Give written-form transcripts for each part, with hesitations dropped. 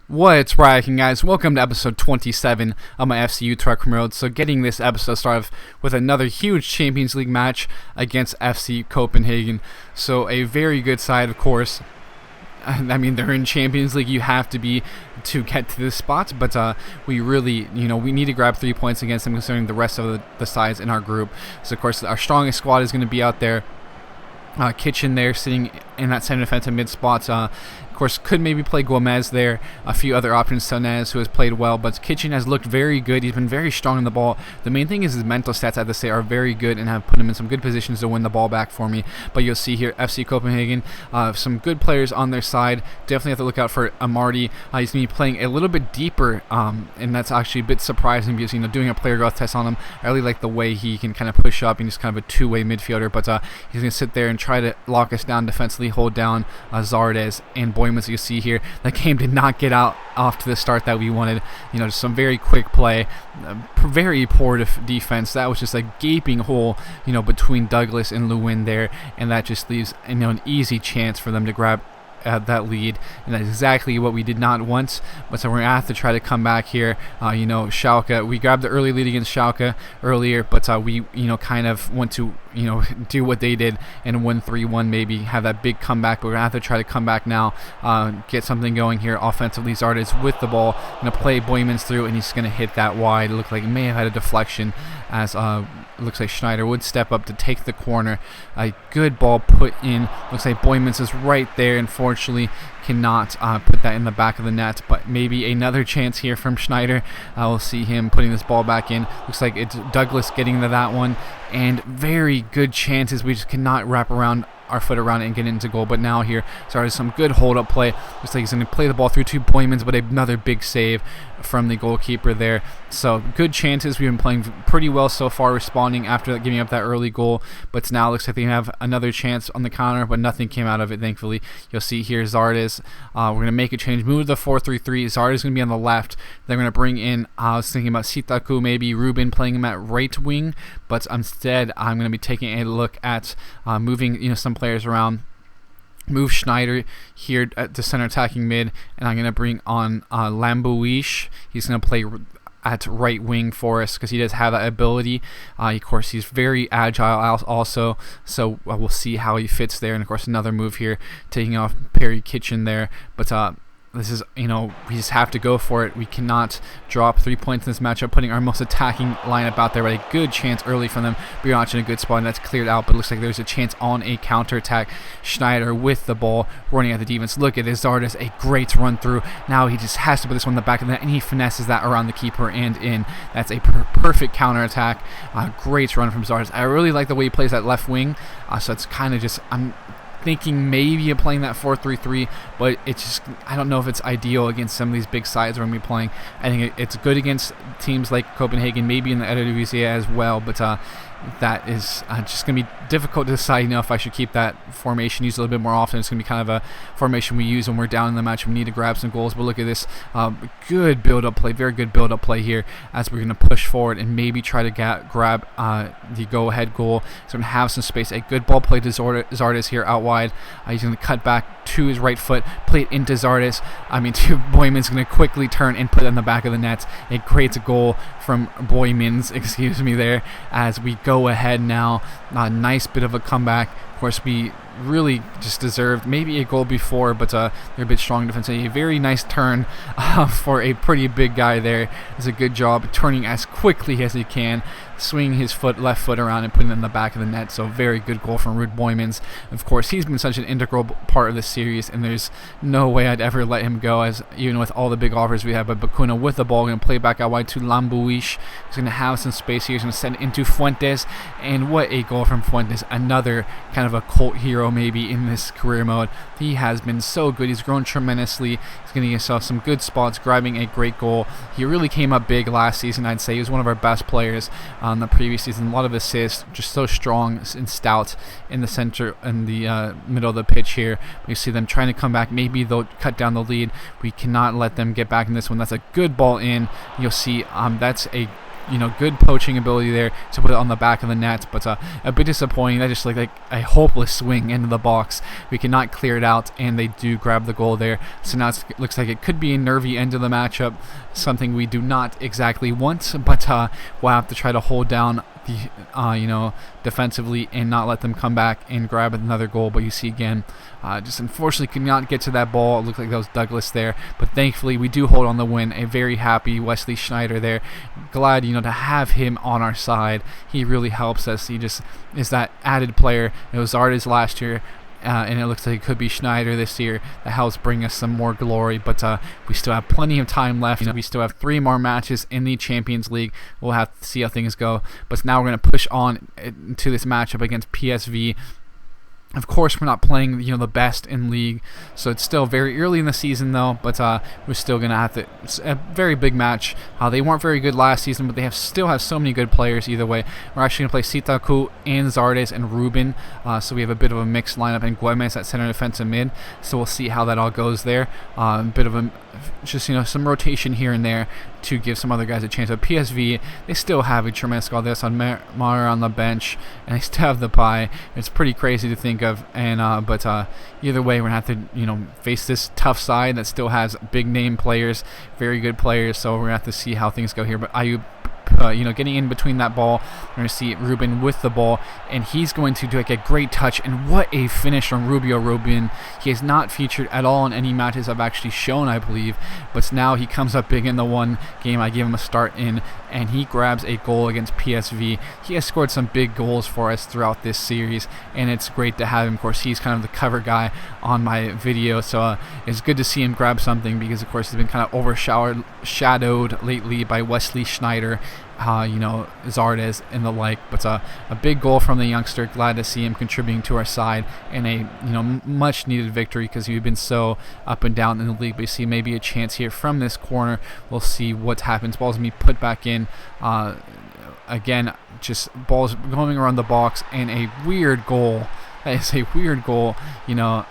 What's rocking, guys? Welcome to episode 27 of my FC Utrecht Road. So getting this episode started with another huge Champions League match against FC Copenhagen. So a very good side, of course. I mean, they're in Champions League. You have to be to get to this spot, but we really, we need to grab 3 points against them considering the rest of the sides in our group. So, of course, our strongest squad is going to be out there. Kitchen there sitting in that center defensive mid spot. Of course, could maybe play Gomez there. A few other options, Sonez, who has played well, but Kitchen has looked very good. He's been very strong on the ball. The main thing is his mental stats, I have to say, are very good and have put him in some good positions to win the ball back for me. But you'll see here, FC Copenhagen, some good players on their side. Definitely have to look out for Amarty. He's going to be playing a little bit deeper, and that's actually a bit surprising because, doing a player growth test on him, I really like the way he can kind of push up, and he's kind of a two-way midfielder, but he's going to sit there and try to lock us down defensively, hold down Zardes and Boymans. You see here, the game did not get off to the start that we wanted. Just some very quick play, very poor defense. That was just a gaping hole, between Douglas and Lewin there, and that just leaves an easy chance for them to grab that lead, and that's exactly what we did not want. But so we're gonna have to try to come back here. Schalke, we grabbed the early lead against Schalke earlier, but we kind of want to do what they did and win 3-1, maybe have that big comeback. But we're gonna have to try to come back now, get something going here offensively. Zardes with the ball, gonna play Boymans through, and he's gonna hit that wide. It looked like he may have had a deflection, as it looks like Schneider would step up to take the corner. A good ball put in. Looks like Boymans is right there. Unfortunately, cannot put that in the back of the net, but maybe another chance here from Schneider. We'll see him putting this ball back in. Looks like it's Douglas getting to that one, and very good chances. We just cannot wrap our foot around it and get into goal. But now here, started some good hold-up play. Looks like he's going to play the ball through to Boymans, but another big save from the goalkeeper there. So good chances. We've been playing pretty well so far, responding after giving up that early goal. But now it looks like they have another chance on the counter, but nothing came out of it, thankfully. You'll see here Zardes. We're going to make a change, move to the 4-3-3. Zardes is going to be on the left. They're going to bring in, I was thinking about Sitaku, maybe Ruben, playing him at right wing, but instead I'm going to be taking a look at moving some players around. Move Schneider here at the center attacking mid, and I'm going to bring on Lambuish. He's going to play at right wing for us because he does have that ability. Of course, he's very agile also, so we'll see how he fits there. And of course, another move here, taking off Perry Kitchen there, but this is, we just have to go for it. We cannot drop 3 points in this matchup, putting our most attacking lineup out there. But a good chance early from them. Brianch in a good spot, and that's cleared out, but it looks like there's a chance on a counterattack. Schneider with the ball, running at the defense. Look at this, Zardes, a great run through. Now he just has to put this one in the back of the net, and he finesses that around the keeper and in. That's a perfect counterattack. Great run from Zardes. I really like the way he plays that left wing, so it's kind of just... I'm thinking maybe of playing that 4-3-3, but it's just, I don't know if it's ideal against some of these big sides we're going to be playing. I think it's good against teams like Copenhagen, maybe in the Eredivisie as well, but that is just going to be difficult to decide if I should keep that formation used a little bit more often. It's going to be kind of a formation we use when we're down in the match and we need to grab some goals. But look at this, good build-up play, very good build-up play here as we're going to push forward and maybe try to grab the go-ahead goal. He's going to have some space. A good ball play to Zardes here out wide. He's going to cut back to his right foot, play it into Zardes. To Boymans, going to quickly turn and put it in the back of the net. It creates a goal from Boymans, there, as we go ahead now. Nice bit of a comeback. Of course, we really just deserved maybe a goal before, but they're a bit strong defensively. A very nice turn for a pretty big guy there. It's a good job turning as quickly as he can, swinging his left foot around and putting it in the back of the net. So very good goal from Ruud Boymans. Of course, he's been such an integral part of this series, and there's no way I'd ever let him go, as even with all the big offers we have. But Bakuna with the ball, going to play back out wide to Lambuish. He's going to have some space here. He's going to send it into Fuentes, and what a goal from Fuentes. Another kind of a cult hero maybe in this career mode. He has been so good. He's grown tremendously. He's going to get himself some good spots, grabbing a great goal. He really came up big last season, I'd say. He was one of our best players on the previous season. A lot of assists, just so strong and stout in the center, in the middle of the pitch here. We see them trying to come back. Maybe they'll cut down the lead. We cannot let them get back in this one. That's a good ball in. You'll see that's a good poaching ability there to put it on the back of the net, but a bit disappointing. That just looked like a hopeless swing into the box. We cannot clear it out, and they do grab the goal there. So now it looks like it could be a nervy end of the matchup, something we do not exactly want, but we'll have to try to hold down the defensively and not let them come back and grab another goal. But you see again, just unfortunately could not get to that ball. It looked like that was Douglas there, but thankfully we do hold on the win. A very happy Wesley Schneider there. Glad to have him on our side. He really helps us. He just is that added player. It was Zardes last year. And it looks like it could be Schneider this year that helps bring us some more glory. But we still have plenty of time left. We still have 3 more matches in the Champions League. We'll have to see how things go. But now we're going to push on to this matchup against PSV. Of course, we're not playing the best in league, so it's still very early in the season though. But we're still gonna have to. It's a very big match. They weren't very good last season, but they still have so many good players. Either way, we're actually gonna play Sitaku and Zardes and Ruben. So we have a bit of a mixed lineup, and Guemes at center defensive mid. So we'll see how that all goes there. A bit of some rotation here and there to give some other guys a chance. But PSV, they still have a tremendous squad. There's on Mara on the bench, and they still have the pie. It's pretty crazy to think of. And but either way, we're gonna have to face this tough side that still has big name players, very good players. So we're gonna have to see how things go here. But Ayub, getting in between that ball, we're going to see Ruben with the ball, and he's going to do a great touch. And what a finish from Ruben. He has not featured at all in any matches I've actually shown, I believe, but now he comes up big in the one game I gave him a start in, and he grabs a goal against PSV. He has scored some big goals for us throughout this series, and it's great to have him. Of course, he's kind of the cover guy on my video, so it's good to see him grab something, because of course he's been kind of overshadowed lately by Wesley Schneider, Zardes and the like. But a big goal from the youngster. Glad to see him contributing to our side, and a much needed victory, because we've been so up and down in the league. But you see maybe a chance here from this corner. We'll see what happens. Ball's gonna be put back in. Again, just balls going around the box, and a weird goal. That is a weird goal,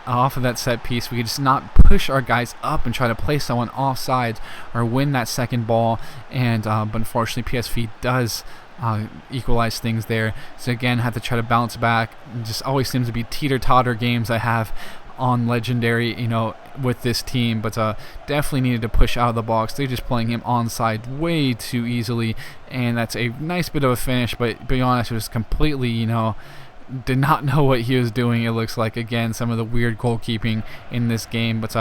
off of that set piece. We could just not push our guys up and try to play someone offsides or win that second ball. And but unfortunately, PSV does equalize things there. So again, have to try to bounce back. It just always seems to be teeter-totter games I have on Legendary, with this team. But definitely needed to push out of the box. They're just playing him onside way too easily, and that's a nice bit of a finish. But to be honest, it was completely, did not know what he was doing. It looks like, again, some of the weird goalkeeping in this game. But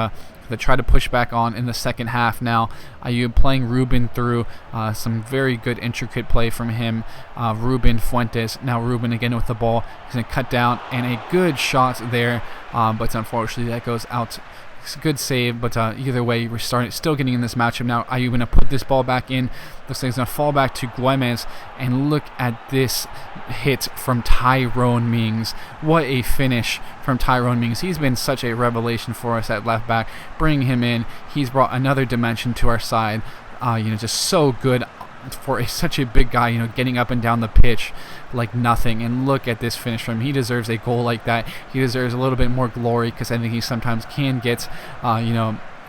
they try to push back on in the second half now. Ayub playing Ruben through, some very good intricate play from him. Ruben Fuentes, now Ruben again with the ball. He's going to cut down, and a good shot there, but unfortunately that goes out. It's a good save, but either way, we're still getting in this matchup now. Are you going to put this ball back in? Looks like it's going to fall back to Guemes, and look at this hit from Tyrone Mings. What a finish from Tyrone Mings. He's been such a revelation for us at left back. Bringing him in, he's brought another dimension to our side. Just so good for such a big guy, getting up and down the pitch like nothing. And look at this finish from him. He deserves a goal like that. He deserves a little bit more glory, because I think he sometimes can get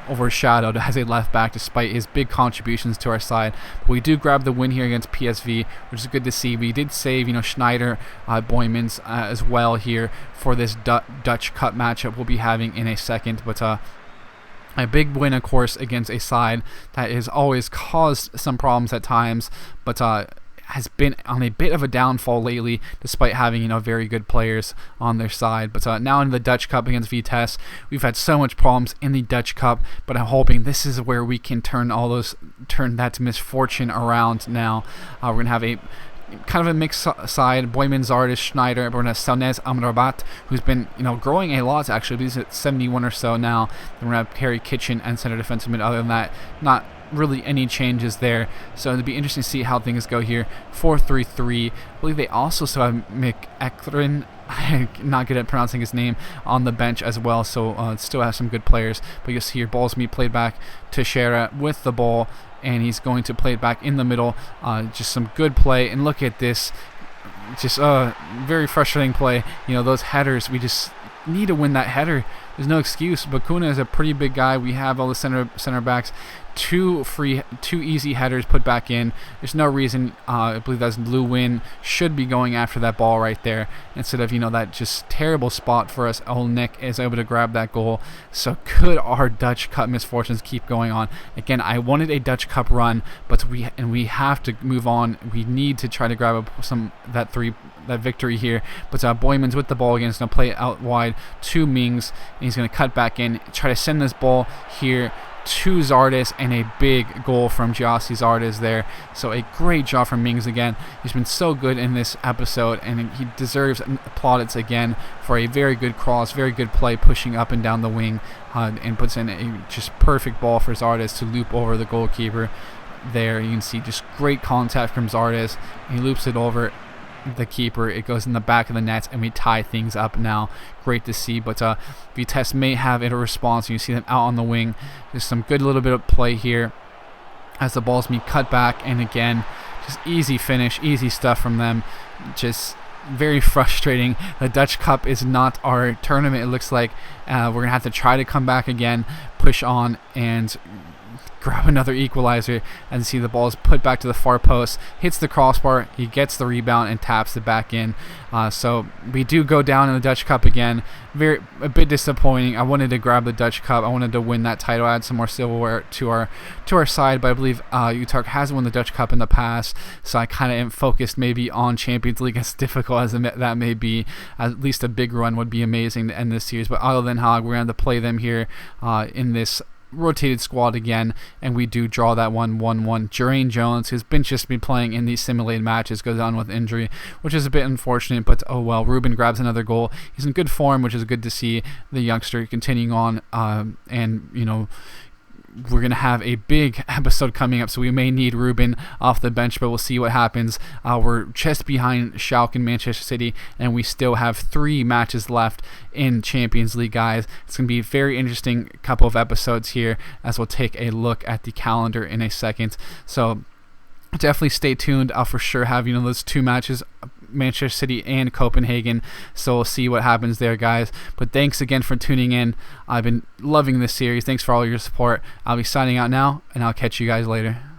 overshadowed as a left back despite his big contributions to our side. But we do grab the win here against PSV, which is good to see. We did save Schneider, Boymans as well here for this Dutch Cup matchup we'll be having in a second. But a big win, of course, against a side that has always caused some problems at times, but has been on a bit of a downfall lately, despite having very good players on their side. But now in the Dutch Cup against Vitesse, we've had so much problems in the Dutch Cup, but I'm hoping this is where we can turn that misfortune around. Now we're gonna have a kind of a mixed side. Boyman, Zardes, Schneider. We're going to have Salnez Amrabat, who's been growing a lot actually. He's at 71 or so now. Then we're going to have Perry Kitchen and center defensive mid. Other than that, not really any changes there. So it'll be interesting to see how things go here. 4-3-3. I believe they also still have McEachran, not good at pronouncing his name, on the bench as well. So still have some good players. But you'll see here, ball's going to be played back to Shera with the ball, and he's going to play it back in the middle. Just some good play, and look at this, just very frustrating play. Those headers, we just need to win that header. There's no excuse. Bakuna is a pretty big guy. We have all the center backs two easy headers put back in. There's no reason, I believe that's Lou Win, should be going after that ball right there instead of, that just terrible spot for us. Nick is able to grab that goal. So could our Dutch Cup misfortunes keep going on? Again, I wanted a Dutch Cup run, but we have to move on. We need to try to grab that victory here. But Boyman's with the ball again. He's going to play it out wide to Mings, and he's going to cut back in, try to send this ball here to Zardes, and a big goal from Gyasi Zardes there. So a great job from Mings again. He's been so good in this episode, and he deserves plaudits again for a very good cross, very good play, pushing up and down the wing, and puts in a just perfect ball for Zardes to loop over the goalkeeper there. You can see just great contact from Zardes. He loops it over the keeper. It goes in the back of the net, and we tie things up now. Great to see. But Vitesse may have a response. You see them out on the wing. There's some good little bit of play here as the ball's being cut back, and again, just easy finish, easy stuff from them. Just very frustrating. The Dutch Cup is not our tournament. It looks like we're gonna have to try to come back again, push on, and grab another equalizer, and see the ball is put back to the far post, hits the crossbar, he gets the rebound and taps it back in. So we do go down in the Dutch Cup again. A bit disappointing. I wanted to grab the Dutch Cup. I wanted to win that title, add some more silverware to our side, but I believe Utrecht has won the Dutch Cup in the past, so I kind of am focused maybe on Champions League, as difficult as that may be. At least a big run would be amazing to end this series. But other than Haag, we're going to play them here in this rotated squad again, and we do draw that 1-1. Jeraine Jones, who's just been playing in these simulated matches, goes down with injury, which is a bit unfortunate, but oh well. Ruben grabs another goal. He's in good form, which is good to see the youngster continuing on, and we're going to have a big episode coming up, so we may need Ruben off the bench, but we'll see what happens. We're just behind Schalke and Manchester City, and we still have 3 matches left in Champions League, guys. It's going to be a very interesting couple of episodes here, as we'll take a look at the calendar in a second. So definitely stay tuned. I'll for sure have those 2 matches, Manchester City and Copenhagen, so we'll see what happens there, guys. But thanks again for tuning in. I've been loving this series. Thanks for all your support. I'll be signing out now, and I'll catch you guys later.